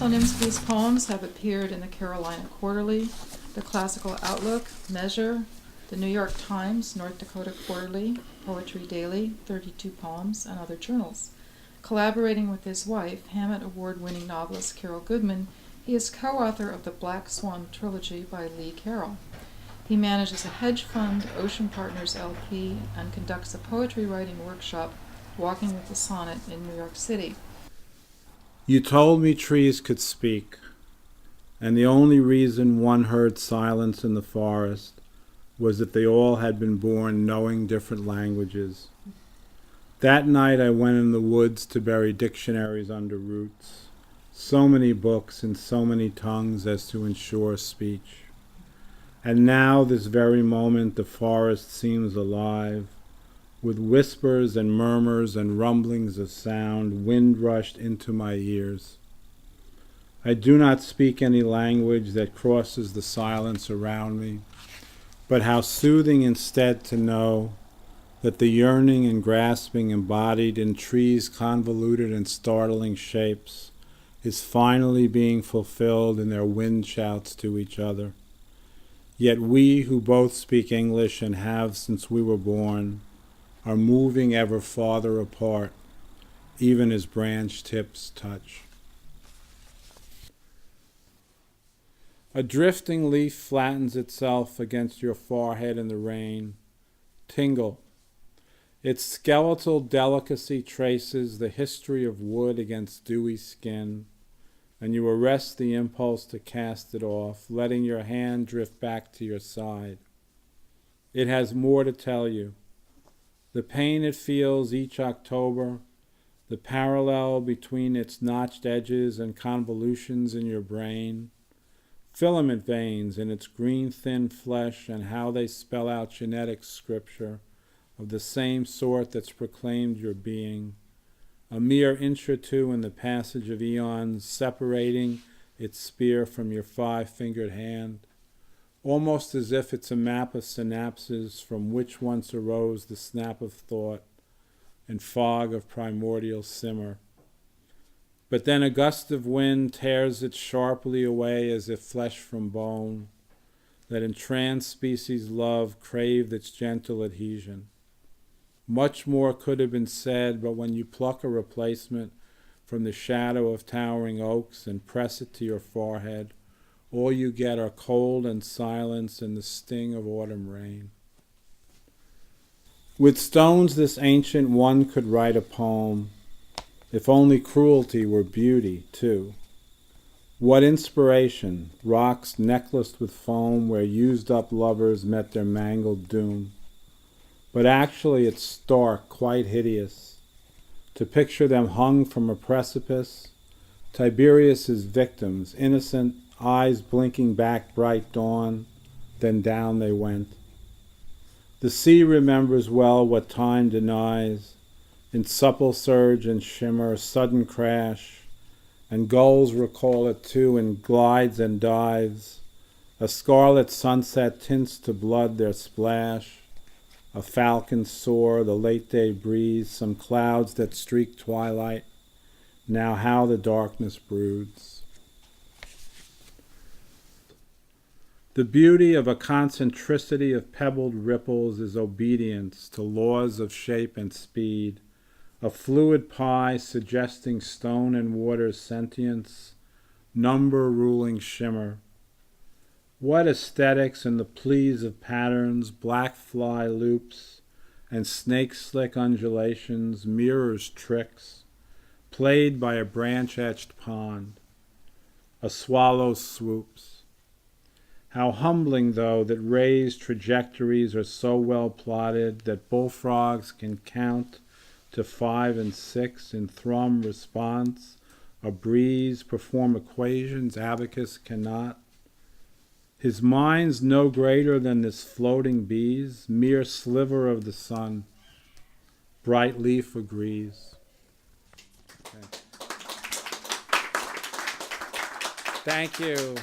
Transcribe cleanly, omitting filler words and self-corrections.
Slonimsky's poems have appeared in the Carolina Quarterly, the Classical Outlook, Measure, the New York Times, North Dakota Quarterly, Poetry Daily, 32 poems, and other journals. Collaborating with his wife, Hammett Award-winning novelist Carol Goodman, he is co-author of the Black Swan trilogy by Lee Carroll. He manages a hedge fund, Ocean Partners LP, and conducts a poetry writing workshop, Walking with the Sonnet, in New York City. You told me trees could speak, and the only reason one heard silence in the forest was that they all had been born knowing different languages. That night I went in the woods to bury dictionaries under roots, so many books in so many tongues as to ensure speech. And now, this very moment, the forest seems alive, with whispers and murmurs and rumblings of sound, wind rushed into my ears. I do not speak any language that crosses the silence around me, but how soothing instead to know that the yearning and grasping embodied in trees' convoluted and startling shapes is finally being fulfilled in their wind shouts to each other. Yet we who both speak English and have since we were born are moving ever farther apart, even as branch tips touch. A drifting leaf flattens itself against your forehead in the rain. Tingle. Its skeletal delicacy traces the history of wood against dewy skin, and you arrest the impulse to cast it off, letting your hand drift back to your side. It has more to tell you. The pain it feels each October, the parallel between its notched edges and convolutions in your brain, filament veins in its green thin flesh, and how they spell out genetic scripture of the same sort that's proclaimed your being, a mere inch or two in the passage of eons separating its spear from your five-fingered hand, almost as if it's a map of synapses from which once arose the snap of thought and fog of primordial simmer. But then a gust of wind tears it sharply away as if flesh from bone, that in trans-species love craved its gentle adhesion. Much more could have been said, but when you pluck a replacement from the shadow of towering oaks and press it to your forehead, all you get are cold and silence and the sting of autumn rain. With stones this ancient one could write a poem, if only cruelty were beauty, too. What inspiration, rocks necklaced with foam where used-up lovers met their mangled doom. But actually it's stark, quite hideous, to picture them hung from a precipice, Tiberius's victims, innocent, eyes blinking back bright dawn, then down they went. The sea remembers well what time denies, in supple surge and shimmer, sudden crash, and gulls recall it too in glides and dives. A scarlet sunset tints to blood their splash, a falcon soar, the late day breeze, some clouds that streak twilight. Now how the darkness broods. The beauty of a concentricity of pebbled ripples is obedience to laws of shape and speed, a fluid pie suggesting stone and water's sentience, number ruling shimmer. What aesthetics in the pleas of patterns, black fly loops, and snake-slick undulations, mirrors tricks, played by a branch-etched pond. A swallow swoops. How humbling, though, that raised trajectories are so well plotted that bullfrogs can count to 5 and 6 in thrum response, a breeze perform equations abacus cannot. His mind's no greater than this floating bee's, mere sliver of the sun. Bright leaf agrees. Okay. Thank you.